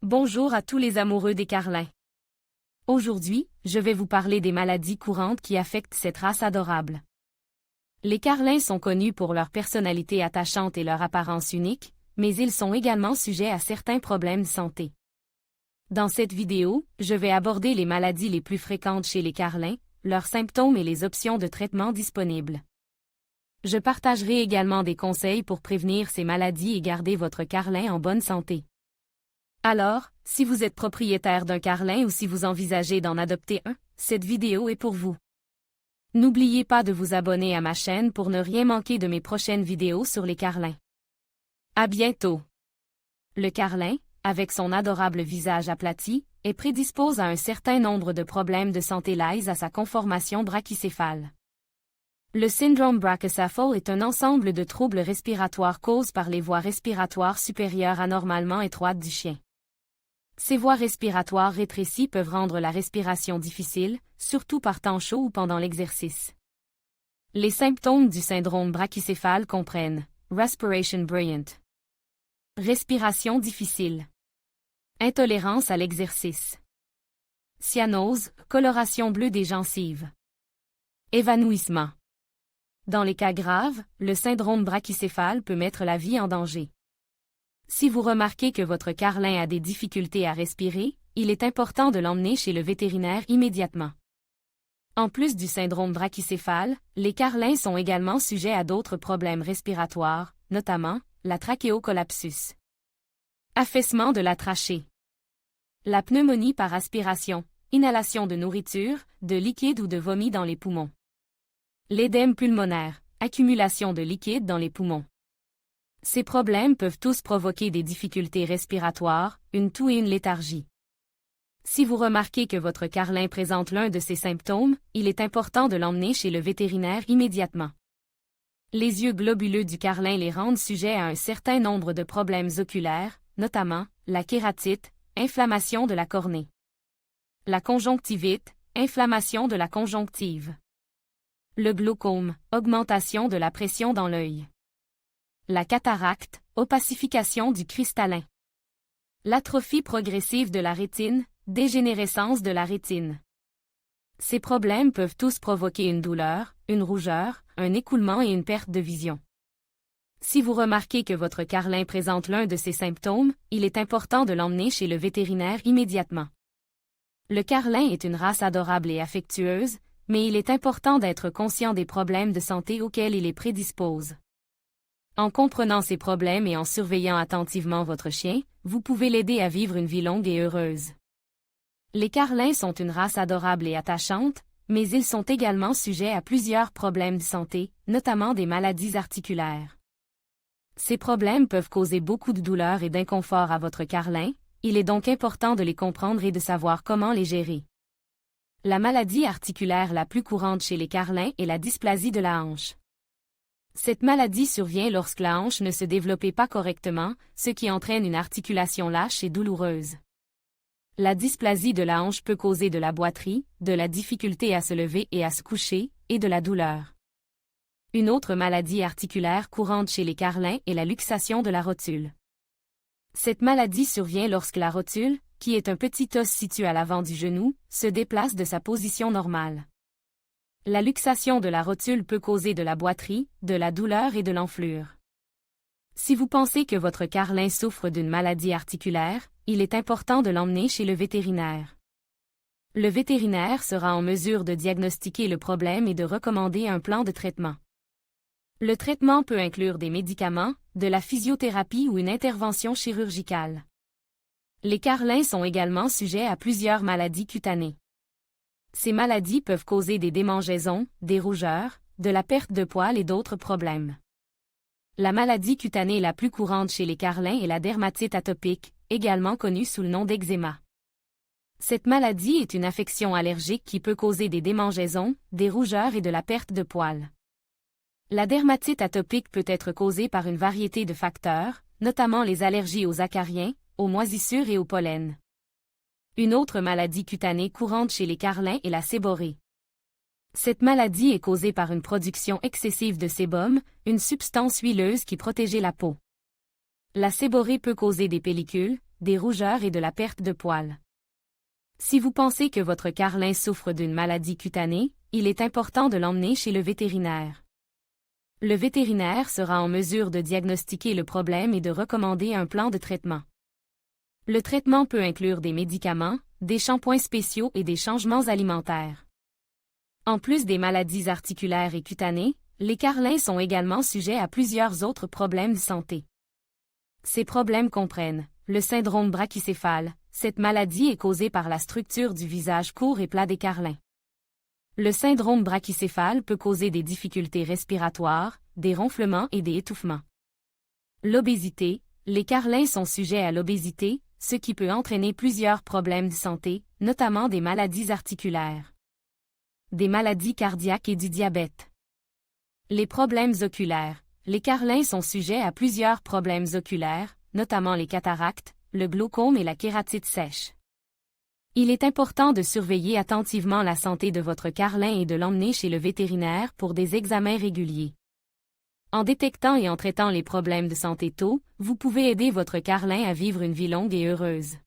Bonjour à tous les amoureux des carlins. Aujourd'hui, je vais vous parler des maladies courantes qui affectent cette race adorable. Les carlins sont connus pour leur personnalité attachante et leur apparence unique, mais ils sont également sujets à certains problèmes de santé. Dans cette vidéo, je vais aborder les maladies les plus fréquentes chez les carlins, leurs symptômes et les options de traitement disponibles. Je partagerai également des conseils pour prévenir ces maladies et garder votre carlin en bonne santé. Alors, si vous êtes propriétaire d'un carlin ou si vous envisagez d'en adopter un, cette vidéo est pour vous. N'oubliez pas de vous abonner à ma chaîne pour ne rien manquer de mes prochaines vidéos sur les carlins. À bientôt! Le carlin, avec son adorable visage aplati, est prédispose à un certain nombre de problèmes de santé liés à sa conformation brachycéphale. Le syndrome brachycephale est un ensemble de troubles respiratoires causés par les voies respiratoires supérieures anormalement étroites du chien. Ces voies respiratoires rétrécies peuvent rendre la respiration difficile, surtout par temps chaud ou pendant l'exercice. Les symptômes du syndrome brachycéphale comprennent respiration brilliant, respiration difficile, intolérance à l'exercice, cyanose, coloration bleue des gencives, évanouissement. Dans les cas graves, le syndrome brachycéphale peut mettre la vie en danger. Si vous remarquez que votre carlin a des difficultés à respirer, il est important de l'emmener chez le vétérinaire immédiatement. En plus du syndrome brachycéphale, les carlins sont également sujets à d'autres problèmes respiratoires, notamment la trachéocolapsus, affaissement de la trachée, la pneumonie par aspiration, inhalation de nourriture, de liquide ou de vomi dans les poumons, l'édème pulmonaire, accumulation de liquide dans les poumons. Ces problèmes peuvent tous provoquer des difficultés respiratoires, une toux et une léthargie. Si vous remarquez que votre carlin présente l'un de ces symptômes, il est important de l'emmener chez le vétérinaire immédiatement. Les yeux globuleux du carlin les rendent sujets à un certain nombre de problèmes oculaires, notamment la kératite, inflammation de la cornée, la conjonctivite, inflammation de la conjonctive, le glaucome, augmentation de la pression dans l'œil, la cataracte, opacification du cristallin, l'atrophie progressive de la rétine, dégénérescence de la rétine. Ces problèmes peuvent tous provoquer une douleur, une rougeur, un écoulement et une perte de vision. Si vous remarquez que votre carlin présente l'un de ces symptômes, il est important de l'emmener chez le vétérinaire immédiatement. Le carlin est une race adorable et affectueuse, mais il est important d'être conscient des problèmes de santé auxquels il est prédispose. En comprenant ces problèmes et en surveillant attentivement votre chien, vous pouvez l'aider à vivre une vie longue et heureuse. Les carlins sont une race adorable et attachante, mais ils sont également sujets à plusieurs problèmes de santé, notamment des maladies articulaires. Ces problèmes peuvent causer beaucoup de douleur et d'inconfort à votre carlin, il est donc important de les comprendre et de savoir comment les gérer. La maladie articulaire la plus courante chez les carlins est la dysplasie de la hanche. Cette maladie survient lorsque la hanche ne se développe pas correctement, ce qui entraîne une articulation lâche et douloureuse. La dysplasie de la hanche peut causer de la boiterie, de la difficulté à se lever et à se coucher, et de la douleur. Une autre maladie articulaire courante chez les carlins est la luxation de la rotule. Cette maladie survient lorsque la rotule, qui est un petit os situé à l'avant du genou, se déplace de sa position normale. La luxation de la rotule peut causer de la boiterie, de la douleur et de l'enflure. Si vous pensez que votre carlin souffre d'une maladie articulaire, il est important de l'emmener chez le vétérinaire. Le vétérinaire sera en mesure de diagnostiquer le problème et de recommander un plan de traitement. Le traitement peut inclure des médicaments, de la physiothérapie ou une intervention chirurgicale. Les carlins sont également sujets à plusieurs maladies cutanées. Ces maladies peuvent causer des démangeaisons, des rougeurs, de la perte de poils et d'autres problèmes. La maladie cutanée la plus courante chez les carlins est la dermatite atopique, également connue sous le nom d'eczéma. Cette maladie est une affection allergique qui peut causer des démangeaisons, des rougeurs et de la perte de poils. La dermatite atopique peut être causée par une variété de facteurs, notamment les allergies aux acariens, aux moisissures et au pollen. Une autre maladie cutanée courante chez les carlins est la séborrhée. Cette maladie est causée par une production excessive de sébum, une substance huileuse qui protège la peau. La séborrhée peut causer des pellicules, des rougeurs et de la perte de poils. Si vous pensez que votre carlin souffre d'une maladie cutanée, il est important de l'emmener chez le vétérinaire. Le vétérinaire sera en mesure de diagnostiquer le problème et de recommander un plan de traitement. Le traitement peut inclure des médicaments, des shampoings spéciaux et des changements alimentaires. En plus des maladies articulaires et cutanées, les carlins sont également sujets à plusieurs autres problèmes de santé. Ces problèmes comprennent le syndrome brachycéphale. Cette maladie est causée par la structure du visage court et plat des carlins. Le syndrome brachycéphale peut causer des difficultés respiratoires, des ronflements et des étouffements. L'obésité. Les carlins sont sujets à l'obésité, ce qui peut entraîner plusieurs problèmes de santé, notamment des maladies articulaires, des maladies cardiaques et du diabète. Les problèmes oculaires. Les carlins sont sujets à plusieurs problèmes oculaires, notamment les cataractes, le glaucome et la kératite sèche. Il est important de surveiller attentivement la santé de votre carlin et de l'emmener chez le vétérinaire pour des examens réguliers. En détectant et en traitant les problèmes de santé tôt, vous pouvez aider votre carlin à vivre une vie longue et heureuse.